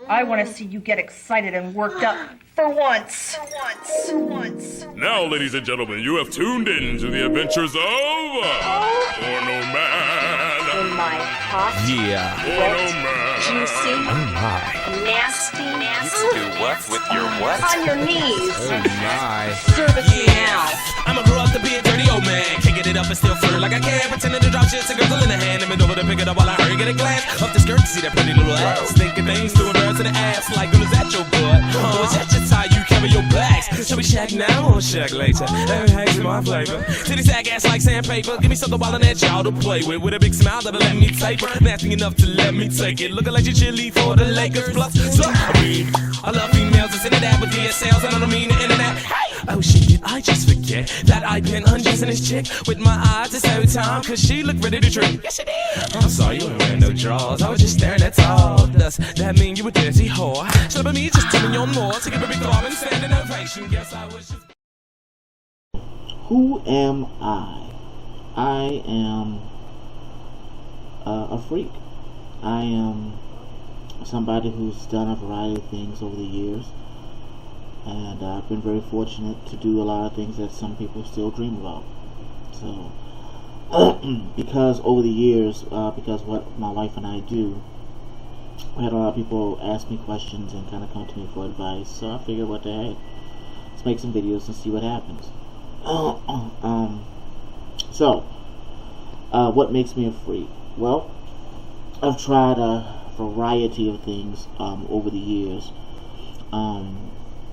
I want to see you get excited and worked up for once. Now, ladies and gentlemen, you have tuned in to the adventures of Porno Man. In my hot, wet, juicy, nasty, Do what with your what? on your knees. Oh my. Service me now. I'ma grow up to be a dirty old man. Kicking it up and still flirt like I can. Pretending to drop shit to girl in the hand. And bend over to pick it up while I hurry get a glance up the skirt to see that pretty little ass. Thinking things to her to the ass. Like, is that your butt? Or is that just how you cover your backs? Shall we shack now or shack later? Every hank's my flavor. Titty sack ass like sandpaper. Give me something while an edge y'all to play with a big smile that'll let me taper. Nasty enough to let me take it. Looking like you chili for the Lakers. Plus, I love females that's into that with DSLs. And I don't mean the internet. Oh shit, did I just forget that I've been undressing this chick with my eyes this every time? Cause she looked ready to drink. Yes, she did. I'm sorry, you ain't wearing no drawers. I was just staring at all. Does that mean you a dirty whore? Should have been me just telling you on more to give a big throb and stand an ovation. Guess I was just. Who am I? I am a freak. I am somebody who's done a variety of things over the years, and I've been very fortunate to do a lot of things that some people still dream about. So, because over the years, because what my wife and I do, I had a lot of people ask me questions and kind of come to me for advice. So I figured, what the heck, let's make some videos and see what happens. What makes me a freak? Well, I've tried a variety of things over the years.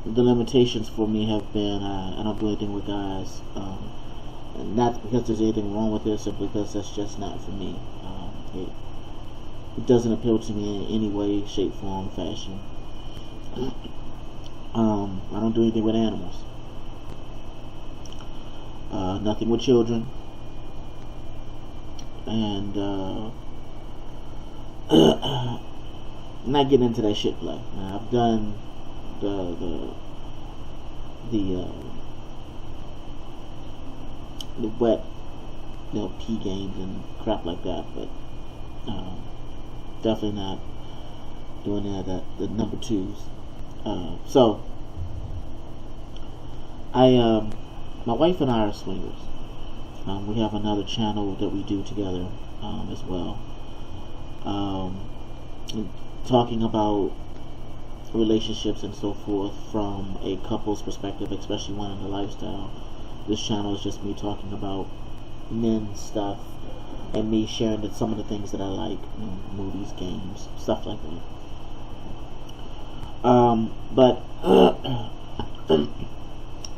The limitations for me have been I don't do anything with guys. Not because there's anything wrong with it, simply because that's just not for me. It doesn't appeal to me in any way, shape, form, fashion. I don't do anything with animals. Nothing with children. And not getting into that shit play. I've done the wet, pee games and crap like that, but definitely not doing that. The number twos. So my wife and I are swingers. We have another channel that we do together as well. Talking about relationships and so forth from a couple's perspective, especially one in the lifestyle. This channel is just me talking about men stuff and me sharing some of the things that I like, movies, games, stuff like that.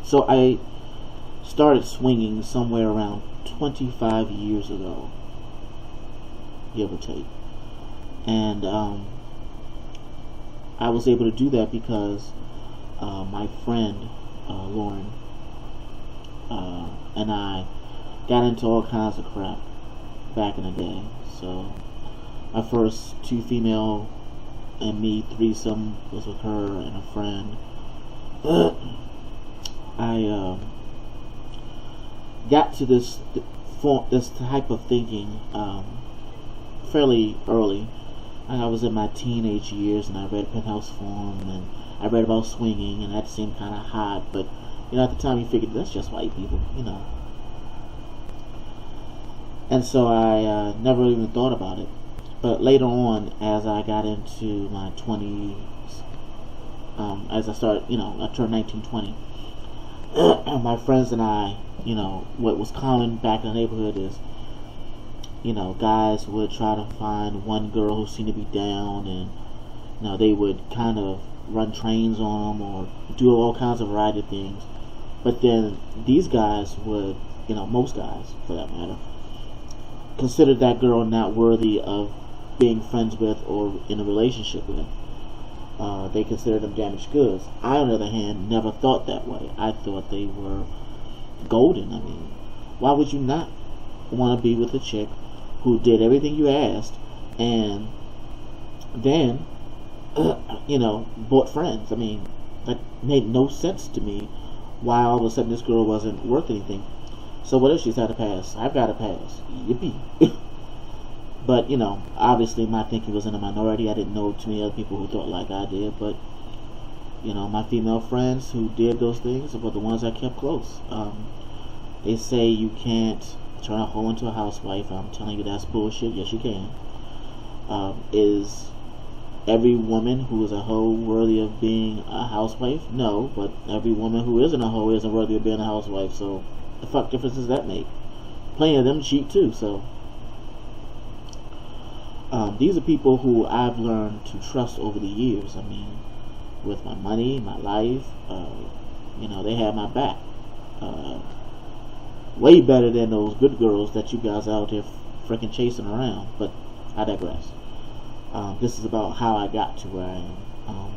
So I started swinging somewhere around 25 years ago, give or take. And I was able to do that because my friend Lauren and I got into all kinds of crap back in the day. So my first two female and me threesome was with her and a friend. I got to this type of thinking fairly early. I was in my teenage years, and I read Penthouse Forum, and I read about swinging, and that seemed kind of hot. But at the time, you figured that's just white people, And so I never even thought about it. But later on, as I got into my 20s, as I started, I turned 19, 20. My friends and I, what was common back in the neighborhood is, guys would try to find one girl who seemed to be down, and they would kind of run trains on them or do all kinds of variety of things. But then these guys would, most guys for that matter, consider that girl not worthy of being friends with or in a relationship with. They consider them damaged goods. I, on the other hand, never thought that way. I thought they were golden. Why would you not want to be with a chick who did everything you asked and then, bought friends? That made no sense to me. Why all of a sudden this girl wasn't worth anything? So what if she's had a pass? I've got a pass. Yippee. But, you know, obviously my thinking was in a minority. I didn't know too many other people who thought like I did. But, you know, my female friends who did those things were the ones I kept close. They say you can't turn a hoe into a housewife. I'm telling you that's bullshit. Yes, you can. Is every woman who is a hoe worthy of being a housewife? No, but every woman who isn't a hoe isn't worthy of being a housewife. So the fuck difference does that make? Plenty of them cheat too. So these are people who I've learned to trust over the years. I mean, with my money, my life, you know, they have my back. Way better than those good girls that you guys are out there freaking chasing around. But I digress. This is about how I got to where I am.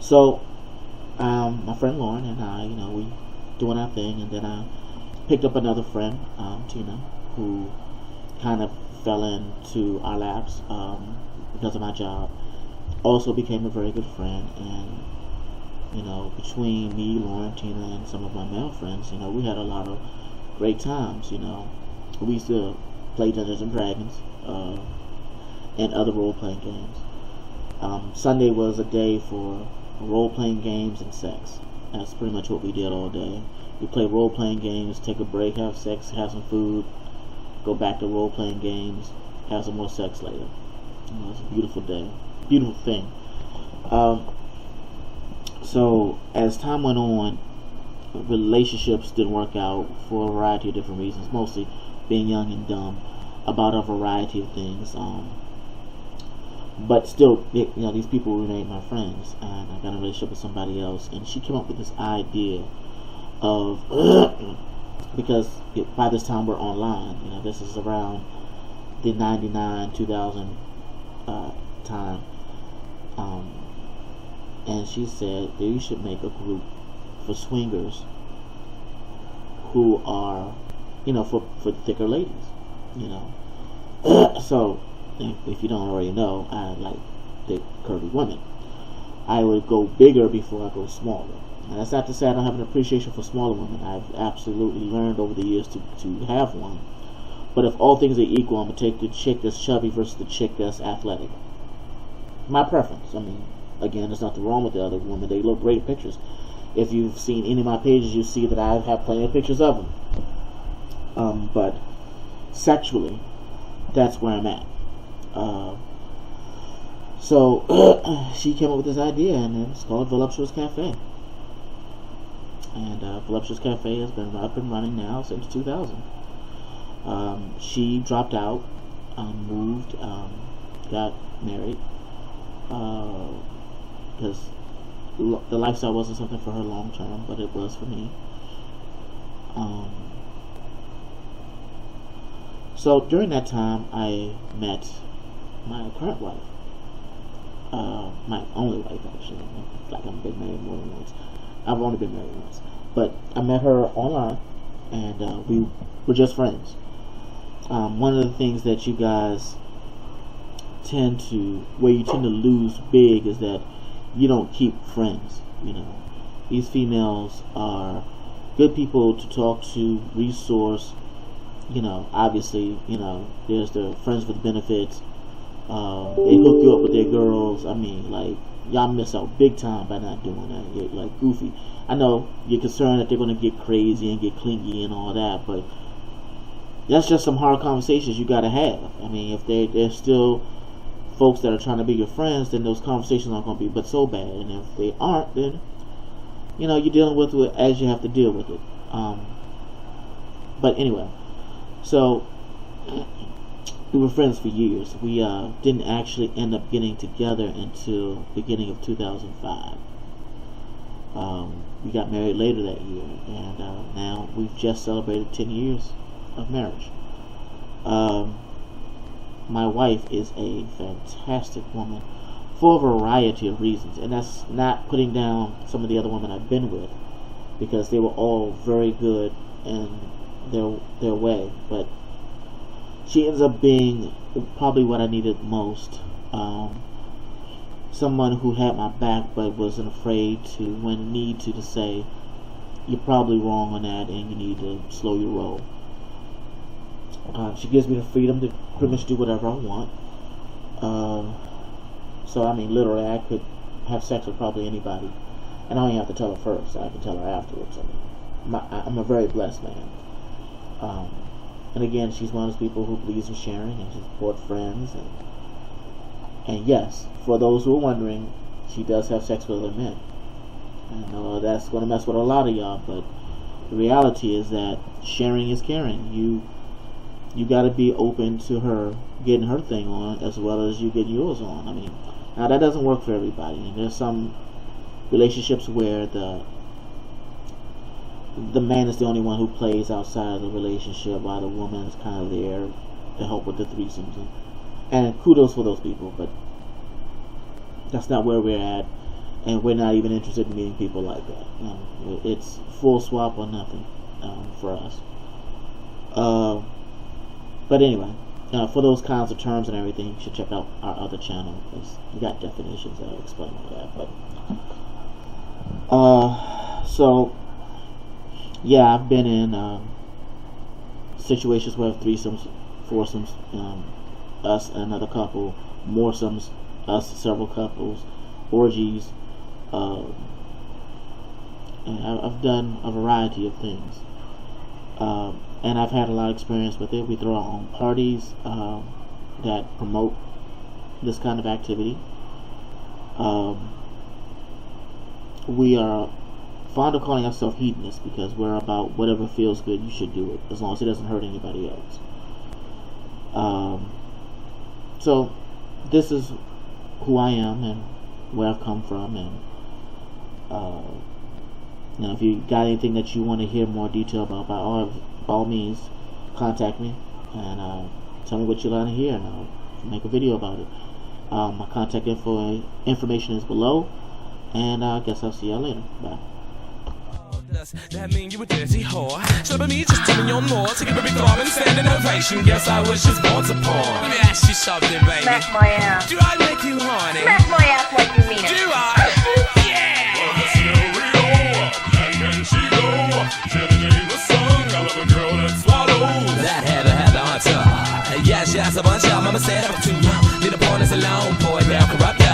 So, my friend Lauren and I, you know, we doing our thing, and then I picked up another friend, Tina, who kind of fell into our laps because of my job. Also became a very good friend, and you know, between me, Lauren, Tina, and some of my male friends, you know, we had a lot of great times. You know, we used to play Dungeons and Dragons and other role-playing games. Sunday was a day for role-playing games and sex. That's pretty much what we did all day. We played role-playing games, take a break, have sex, have some food, go back to role-playing games, have some more sex later. You know, it's a beautiful day, beautiful thing. So as time went on, relationships didn't work out for a variety of different reasons, mostly being young and dumb about a variety of things. But still, you know, these people remained my friends, and I got in a relationship with somebody else, and she came up with this idea of because by this time we're online. You know, this is around the 99, 2000 time. And she said that you should make a group for swingers who are, you know, for thicker ladies, you know. So, if you don't already know, I like thick, curvy women. I would go bigger before I go smaller. And that's not to say I don't have an appreciation for smaller women. I've absolutely learned over the years to have one. But if all things are equal, I'm going to take the chick that's chubby versus the chick that's athletic. My preference. I mean, again, there's nothing wrong with the other women. They look great pictures. If you've seen any of my pages, you see that I have plenty of pictures of them. But sexually, that's where I'm at. So she came up with this idea, and it's called Voluptuous Cafe. And Voluptuous Cafe has been up and running now since 2000. She dropped out, moved, got married, because the lifestyle wasn't something for her long term, but it was for me. So during that time, I met my current wife, my only wife actually. Like I've been married more than once. I've only been married once, but I met her online, and we were just friends. One of the things that you guys tend to lose big is that you don't keep friends. You know, these females are good people to talk to, resource. You know, obviously, you know, there's the friends with benefits. They hook you up with their girls. I mean, like, y'all miss out big time by not doing that. You're like goofy. I know you're concerned that they're going to get crazy and get clingy and all that, but that's just some hard conversations you got to have. I mean, if they're still folks that are trying to be your friends, then those conversations aren't going to be but so bad. And if they aren't, then, you know, you're dealing with it as you have to deal with it. But anyway, so we were friends for years. We didn't actually end up getting together until beginning of 2005. We got married later that year, and now we've just celebrated 10 years of marriage. My wife is a fantastic woman for a variety of reasons, and that's not putting down some of the other women I've been with, because they were all very good in their way, but she ends up being probably what I needed most. Someone who had my back but wasn't afraid to, when need to say, you're probably wrong on that and you need to slow your roll. She gives me the freedom to pretty much do whatever I want. So I mean, literally, I could have sex with probably anybody, and I don't even have to tell her first. I can tell her afterwards. I mean, I'm a very blessed man. And again, she's one of those people who believes in sharing and she supports friends. And yes, for those who are wondering, she does have sex with other men. I know that's going to mess with a lot of y'all, but the reality is that sharing is caring. You got to be open to her getting her thing on as well as you getting yours on. I mean, now that doesn't work for everybody. And there's some relationships where the man is the only one who plays outside of the relationship while the woman is kind of there to help with the threesomes. And kudos for those people, but that's not where we're at. And we're not even interested in meeting people like that. It's full swap or nothing for us. But anyway, for those kinds of terms and everything, you should check out our other channel, because we got definitions that will explain all that. But so yeah, I've been in situations where threesomes, foursomes, us and another couple, moresomes, us several couples, orgies, and I've done a variety of things. And I've had a lot of experience with it. We throw our own parties that promote this kind of activity. We are fond of calling ourselves hedonists because we're about whatever feels good, you should do it, as long as it doesn't hurt anybody else. So this is who I am and where I've come from, and if you got anything that you want to hear more detail about, by all means, contact me and tell me what you want to hear, and I'll make a video about it. My contact information is below, and I guess I'll see y'all later. Bye. Does that mean you a dirty whore? Shoving me, just tell me you're more. To give a big arm and stand an ovation. Guess I was just born to porn. Let me ask you something, baby. Smack my ass. Do I make you horny? Smack my ass like you mean it. Do I? Yeah! Well, the scenario, and can she go? Jenny Jane the song, I love a girl that swallows. That Heather had the answer. Yes, yes, a bunch of mama said I'm too young. Need a porn as a lone boy, now corrupt.